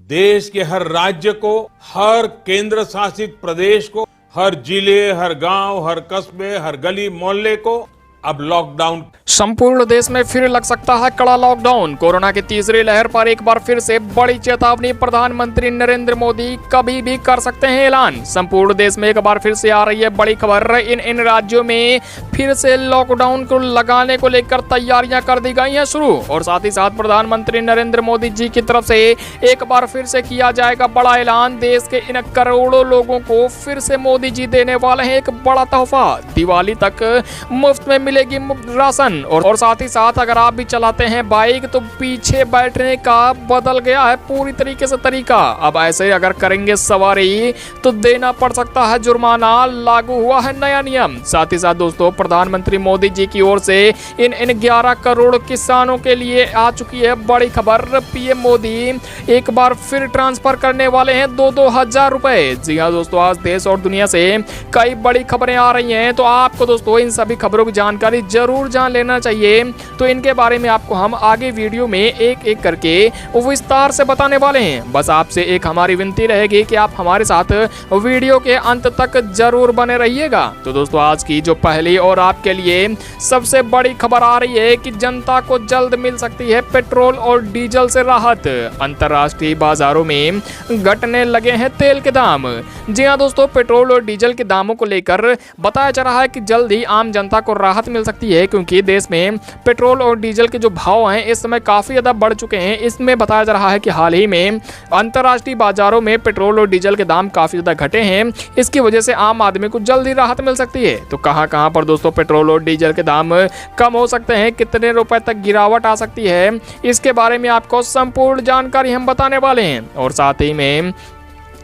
देश के हर राज्य को, हर केंद्र शासित प्रदेश को, हर जिले, हर गांव, हर कस्बे, हर गली मोहल्ले को अब लॉकडाउन। संपूर्ण देश में फिर लग सकता है कड़ा लॉकडाउन। कोरोना की तीसरी लहर पर एक बार फिर से बड़ी चेतावनी। प्रधानमंत्री नरेंद्र मोदी कभी भी कर सकते हैं ऐलान। संपूर्ण देश में एक बार फिर से आ रही है बड़ी खबर। इन राज्यों में फिर से लॉकडाउन को लगाने को लेकर तैयारियां कर दी गई हैं शुरू। और साथ ही साथ प्रधानमंत्री नरेंद्र मोदी जी की तरफ से एक बार फिर से किया जाएगा बड़ा ऐलान। देश के इन करोड़ों लोगों को फिर से मोदी जी देने वाले हैं एक बड़ा तोहफा। दिवाली तक मुफ्त में मिलेगी राशन। और साथ ही साथ अगर आप भी चलाते हैं बाइक तो पीछे बैठने का बदल गया है पूरी तरीके से तरीका। अब ऐसे अगर करेंगे सवारी तो देना पड़ सकता है जुर्माना। लागू हुआ है नया नियम। साथ ही साथ दोस्तों प्रधानमंत्री मोदी जी की ओर से इन 11 करोड़ किसानों के लिए आ चुकी है बड़ी खबर। पीएम मोदी एक बार फिर ट्रांसफर करने वाले हैं 2-2 हजार रुपए। जी हाँ दोस्तों, आज देश और दुनिया से कई बड़ी खबरें आ रही हैं, तो आपको दोस्तों इन सभी खबरों की जानकारी जरूर जान लेना चाहिए। तो इनके बारे में आपको हम आगे वीडियो में एक एक करके विस्तार से बताने वाले हैं। बस आपसे एक हमारी विनती रहेगी कि आप हमारे साथ वीडियो के अंत तक जरूर बने रहिएगा। तो दोस्तों आज की जो पहली और आपके लिए सबसे बड़ी खबर आ रही है कि जनता को जल्द मिल सकती है पेट्रोल और डीजल से राहत। अंतरराष्ट्रीय बाजारों में घटने लगे हैं तेल के दाम। जी हाँ दोस्तों, पेट्रोल और डीजल के दामों को लेकर बताया जा रहा है कि जल्द ही आम जनता को राहत मिल सकती है, क्योंकि देश में पेट्रोल और डीजल के जो भाव हैं इस समय काफी ज्यादा बढ़ चुके हैं। इसमें बताया जा रहा है कि हाल ही में अंतरराष्ट्रीय बाजारों में पेट्रोल और डीजल के दाम काफी ज्यादा घटे हैं। इसकी वजह से आम आदमी को जल्दी राहत मिल सकती है। तो कहां पर दोस्तों पेट्रोल और डीजल के दाम कम हो सकते हैं, कितने रुपए तक गिरावट आ सकती है, इसके बारे में आपको संपूर्ण जानकारी हम बताने वाले हैं। और साथ ही में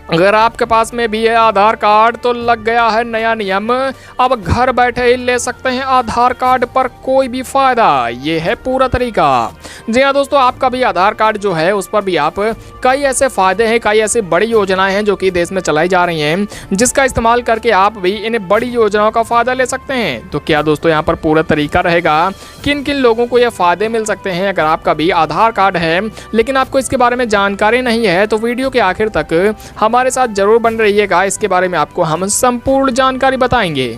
अगर आपके पास में भी है आधार कार्ड तो लग गया है नया नियम। अब घर बैठे ही ले सकते हैं आधार कार्ड पर कोई भी फायदा। ये है पूरा तरीका। जी हाँ दोस्तों, आपका भी आधार कार्ड जो है उस पर भी आप कई ऐसे फायदे हैं, कई ऐसी बड़ी योजनाएं हैं जो कि देश में चलाई जा रही हैं, जिसका इस्तेमाल करके आप भी इन बड़ी योजनाओं का फायदा ले सकते हैं। तो क्या दोस्तों यहाँ पर पूरा तरीका रहेगा, किन किन लोगों को ये फायदे मिल सकते हैं। अगर आपका भी आधार कार्ड है लेकिन आपको इसके बारे में जानकारी नहीं है तो वीडियो के आखिर तक हमारे साथ जरूर बन रहिएगा। इसके बारे में आपको हम संपूर्ण जानकारी बताएंगे।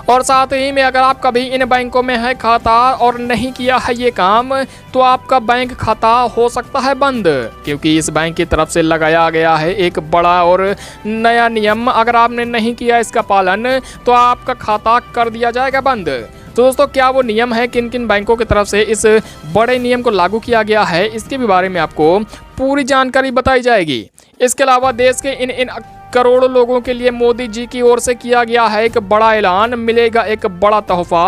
और साथ ही में अगर आपका भी इन बैंकों में है खाता और नहीं किया है ये काम तो आपका बैंक खाता हो सकता है बंद, क्योंकि इस बैंक की तरफ से लगाया गया है एक बड़ा और नया नियम। अगर आपने नहीं किया इसका पालन तो आपका खाता कर दिया जाएगा बंद। तो दोस्तों क्या वो नियम है, किन किन बैंकों की तरफ से इस बड़े नियम को लागू किया गया है, इसके भी बारे में आपको पूरी जानकारी बताई जाएगी। इसके अलावा देश के इन करोड़ों लोगों के लिए मोदी जी की ओर से किया गया है एक बड़ा ऐलान। मिलेगा एक बड़ा तोहफा।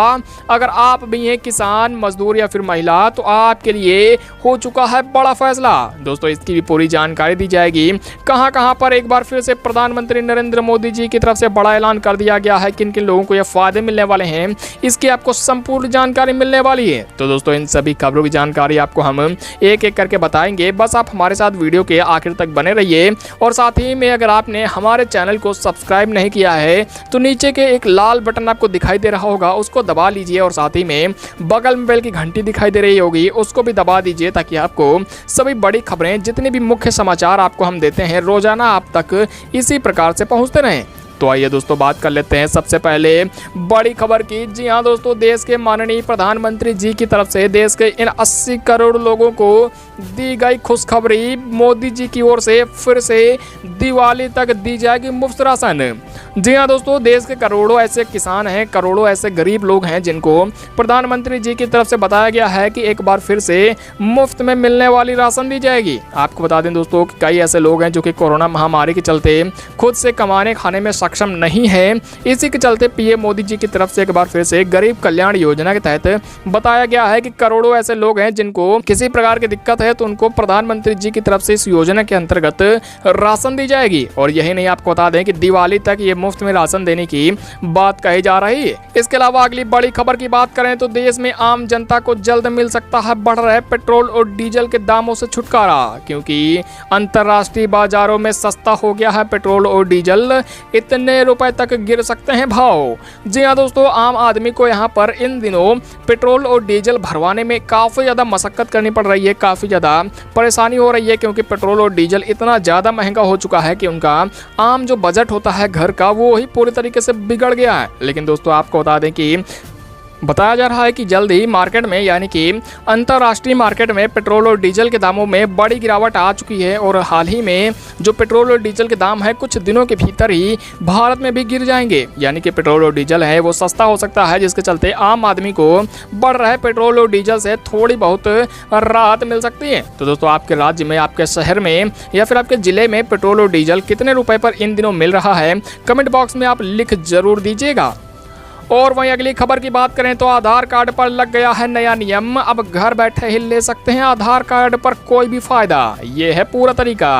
अगर आप भी हैं किसान, मजदूर या फिर महिला तो आपके लिए हो चुका है बड़ा फैसला। दोस्तों इसकी भी पूरी जानकारी दी जाएगी। कहां पर एक बार फिर से प्रधानमंत्री नरेंद्र मोदी जी की तरफ से बड़ा ऐलान कर दिया गया है, किन किन लोगों को ये फायदे मिलने वाले हैं, इसकी आपको संपूर्ण जानकारी मिलने वाली है। तो दोस्तों इन सभी खबरों की जानकारी आपको हम एक एक करके बताएंगे। बस आप हमारे साथ वीडियो के आखिर तक बने रहिए। और साथ ही में अगर आपने हमारे चैनल को सब्सक्राइब नहीं किया है तो नीचे के एक लाल बटन आपको दिखाई दे रहा होगा, उसको दबा लीजिए। और साथ ही में बगल में बेल की घंटी दिखाई दे रही होगी, उसको भी दबा दीजिए, ताकि आपको सभी बड़ी खबरें, जितने भी मुख्य समाचार आपको हम देते हैं रोजाना, आप तक इसी प्रकार से पहुंचते रहें। तो आइए दोस्तों बात कर लेते हैं सबसे पहले बड़ी खबर की। जी हाँ दोस्तों, देश के माननीय प्रधानमंत्री जी की तरफ से देश के इन 80 करोड़ लोगों को दी गई खुशखबरी। मोदी जी की ओर से फिर से दिवाली तक दी जाएगी मुफ्त राशन। जी हाँ दोस्तों, देश के करोड़ों ऐसे किसान हैं, करोड़ों ऐसे गरीब लोग हैं जिनको प्रधानमंत्री जी की तरफ से बताया गया है कि एक बार फिर से मुफ्त में मिलने वाली राशन दी जाएगी। आपको बता दें दोस्तों कि कई ऐसे लोग हैं जो कि कोरोना महामारी के चलते खुद से कमाने खाने में सक्षम नहीं है। इसी के चलते पीएम मोदी जी की तरफ से एक बार फिर से गरीब कल्याण योजना के तहत बताया गया है कि करोड़ों ऐसे लोग हैं जिनको किसी प्रकार की दिक्कत है तो उनको प्रधानमंत्री जी की तरफ से इस योजना के अंतर्गत राशन दी जाएगी। और यही नहीं, आपको बता दें कि दिवाली तक ये मुफ्त में राशन देने की बात कही जा रही है। इसके अलावा अगली बड़ी खबर की बात करें तो देश में आम जनता को जल्द मिल सकता है बढ़ रहे पेट्रोल और डीजल के दामों से छुटकारा, क्योंकि अंतरराष्ट्रीय बाजारों में सस्ता हो गया है पेट्रोल और डीजल। इतने रुपए तक गिर सकते हैं भाव। जी हाँ दोस्तों, आम आदमी को यहाँ पर इन दिनों पेट्रोल और डीजल भरवाने में काफी ज्यादा मशक्कत करनी पड़ रही है, काफी ज़्यादा परेशानी हो रही है, क्योंकि पेट्रोल और डीजल इतना ज़्यादा महंगा हो चुका है कि उनका आम जो बजट होता है घर का वो ही पूरी तरीके से बिगड़ गया है। लेकिन दोस्तों आपको बता दें कि बताया जा रहा है कि जल्द ही मार्केट में यानी कि अंतर्राष्ट्रीय मार्केट में पेट्रोल और डीजल के दामों में बड़ी गिरावट आ चुकी है और हाल ही में जो पेट्रोल और डीजल के दाम है कुछ दिनों के भीतर ही भारत में भी गिर जाएंगे। यानी कि पेट्रोल और डीजल है वो सस्ता हो सकता है, जिसके चलते आम आदमी को बढ़ रहे पेट्रोल और डीजल से थोड़ी बहुत राहत मिल सकती है। तो दोस्तों आपके राज्य में, आपके शहर में या फिर आपके जिले में पेट्रोल और डीजल कितने रुपए पर इन दिनों मिल रहा है, कमेंट बॉक्स में आप लिख जरूर दीजिएगा। और वहीं अगली खबर की बात करें तो आधार कार्ड पर लग गया है नया नियम। अब घर बैठे ही ले सकते हैं आधार कार्ड पर कोई भी फायदा। ये है पूरा तरीका।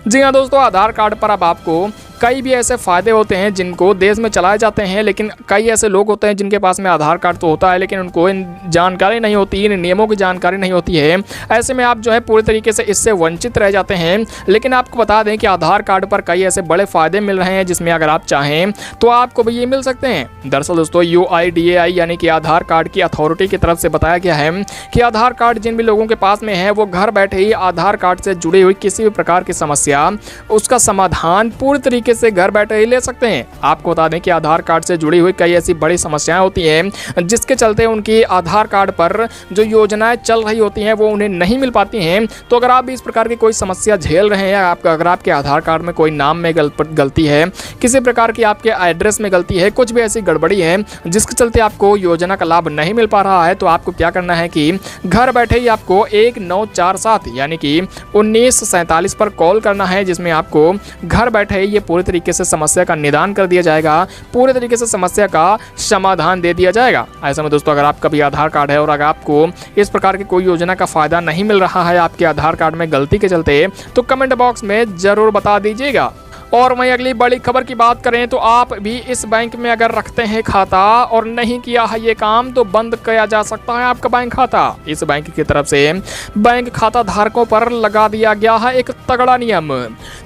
जी हाँ दोस्तों, आधार कार्ड पर अब आपको कई भी ऐसे फायदे होते हैं जिनको देश में चलाए जाते हैं, लेकिन कई ऐसे लोग होते हैं जिनके पास में आधार कार्ड तो होता है लेकिन उनको इन जानकारी नहीं होती, इन नियमों की जानकारी नहीं होती है। ऐसे में आप जो है पूरी तरीके से इससे वंचित रह जाते हैं। लेकिन आपको बता दें कि आधार कार्ड पर कई ऐसे बड़े फायदे मिल रहे हैं जिसमें अगर आप चाहें तो आपको भी ये मिल सकते हैं। दरअसल दोस्तों UIDAI यानी कि आधार कार्ड की अथॉरिटी की तरफ से बताया गया है कि आधार कार्ड जिन भी लोगों के पास में है वो घर बैठे ही आधार कार्ड से जुड़ी हुई किसी भी प्रकार की समस्या उसका समाधान पूरी तरीके से घर बैठे ही ले सकते हैं। आपको बता दें कि आधार कार्ड से जुड़ी हुई कई ऐसी बड़ी समस्याएं होती हैं जिसके चलते उनकी आधार कार्ड पर जो योजनाएं चल रही होती हैं वो उन्हें नहीं मिल पाती हैं। तो अगर आप भी इस प्रकार की कोई समस्या झेल रहे हैं या अगर आपके आधार कार्ड में कोई नाम में गलती है, किसी प्रकार की आपके एड्रेस में गलती है, कुछ भी ऐसी गड़बड़ी है जिसके चलते आपको योजना का लाभ नहीं मिल पा रहा है, तो आपको क्या करना है कि घर बैठे ही आपको 1947 यानी कि 1947 पर कॉल करना है, जिसमें आपको घर बैठे ही ये पूरी तरीके से समस्या का निदान कर दिया जाएगा, पूरे तरीके से समस्या का समाधान दे दिया जाएगा। ऐसे में दोस्तों अगर आपका भी आधार कार्ड है और अगर आपको इस प्रकार की कोई योजना का फायदा नहीं मिल रहा है आपके आधार कार्ड में गलती के चलते, तो कमेंट बॉक्स में जरूर बता दीजिएगा। और वहीं अगली बड़ी खबर की बात करें तो आप भी इस बैंक में अगर रखते हैं खाता और नहीं किया है ये काम तो बंद किया जा सकता है आपका बैंक खाता। इस बैंक की तरफ से बैंक खाता धारकों पर लगा दिया गया है एक तगड़ा नियम।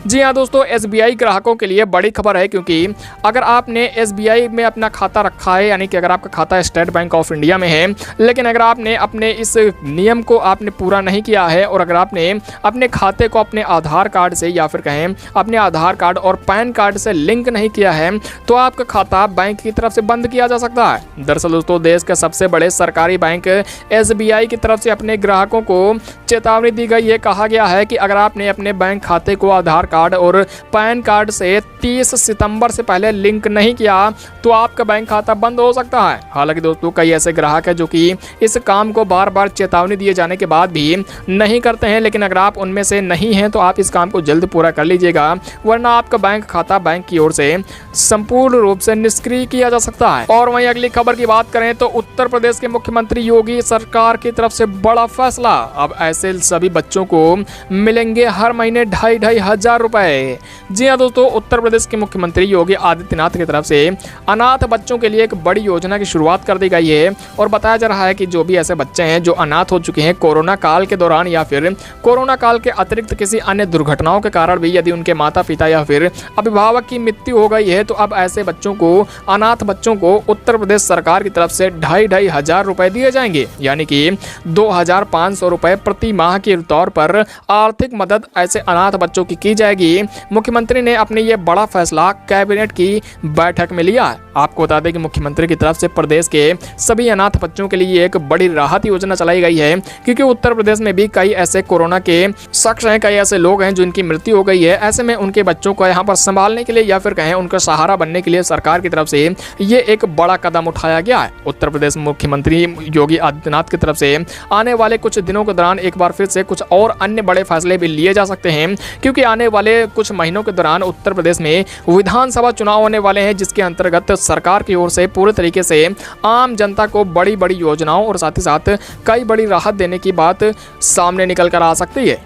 जी हाँ दोस्तों, SBI ग्राहकों के लिए बड़ी खबर है, क्योंकि अगर आपने SBI में अपना खाता रखा है यानी कि अगर आपका खाता स्टेट बैंक ऑफ इंडिया में है, लेकिन अगर आपने अपने इस नियम को आपने पूरा नहीं किया है और अगर आपने अपने खाते को अपने आधार कार्ड से या फिर कहें अपने आधार कार्ड और पैन कार्ड से लिंक नहीं किया है तो आपका खाता बैंक की तरफ से बंद किया जा सकता है। दरअसल दोस्तों देश के सबसे बड़े सरकारी बैंक SBI की तरफ से अपने ग्राहकों को चेतावनी दी गई है। कहा गया है कि अगर आपने अपने बैंक खाते को आधार कार्ड और पैन कार्ड से 30 सितंबर से पहले लिंक नहीं किया तो आपका बैंक खाता बंद हो सकता है। हालांकि दोस्तों कई ऐसे ग्राहक हैं जो कि इस काम को बार बार चेतावनी दिए जाने के बाद भी नहीं करते हैं, लेकिन अगर आप उनमें से नहीं हैं तो आप इस काम को जल्द पूरा कर लीजिएगा, वरना आपका बैंक खाता बैंक की ओर से संपूर्ण रूप से निष्क्रिय किया जा सकता है। और वहीं अगली खबर की बात करें तो उत्तर प्रदेश के मुख्यमंत्री योगी सरकार की तरफ से बड़ा फैसला। अब ऐसे सभी बच्चों को मिलेंगे हर महीने 2,500 रुपए। जी हाँ दोस्तों, उत्तर प्रदेश के मुख्यमंत्री योगी आदित्यनाथ की तरफ से अनाथ बच्चों के लिए एक बड़ी योजना की शुरुआत कर दी गई है और बताया जा रहा है कि जो भी ऐसे बच्चे हैं जो अनाथ हो चुके हैं कोरोना काल के दौरान या फिर कोरोना काल के अतिरिक्त किसी अन्य दुर्घटनाओं के कारण भी, यदि उनके माता पिता या फिर अभिभावक की मृत्यु हो गई है, तो अब ऐसे बच्चों को, अनाथ बच्चों को उत्तर प्रदेश सरकार की तरफ से 2,500 रुपए दिए जाएंगे, यानी कि 2,500 रुपए प्रति माह के तौर पर आर्थिक मदद ऐसे अनाथ बच्चों की जाएगी। मुख्यमंत्री ने अपने ये बड़ा फैसला कैबिनेट की बैठक में लिया। आपको बता दें कि मुख्यमंत्री की तरफ से प्रदेश के सभी अनाथ बच्चों के लिए एक बड़ी राहत योजना चलाई गई है, क्योंकि उत्तर प्रदेश में भी कई ऐसे कोरोना के शख्स हैं, कई ऐसे लोग हैं जिनकी मृत्यु हो गई है। ऐसे में उनके बच्चों को यहाँ पर संभालने के लिए या फिर कहें उनका सहारा बनने के लिए सरकार की तरफ से ये एक बड़ा कदम उठाया गया है। उत्तर प्रदेश मुख्यमंत्री योगी आदित्यनाथ की तरफ से आने वाले कुछ दिनों के दौरान एक बार फिर से कुछ और अन्य बड़े फैसले भी लिए जा सकते हैं, क्योंकि आने वाले कुछ महीनों के दौरान उत्तर प्रदेश में विधानसभा चुनाव होने वाले हैं, जिसके अंतर्गत सरकार की ओर से पूरे तरीके से आम जनता को बड़ी बड़ी योजनाओं और साथ ही साथ कई बड़ी राहत देने की बात सामने निकल कर आ सकती है।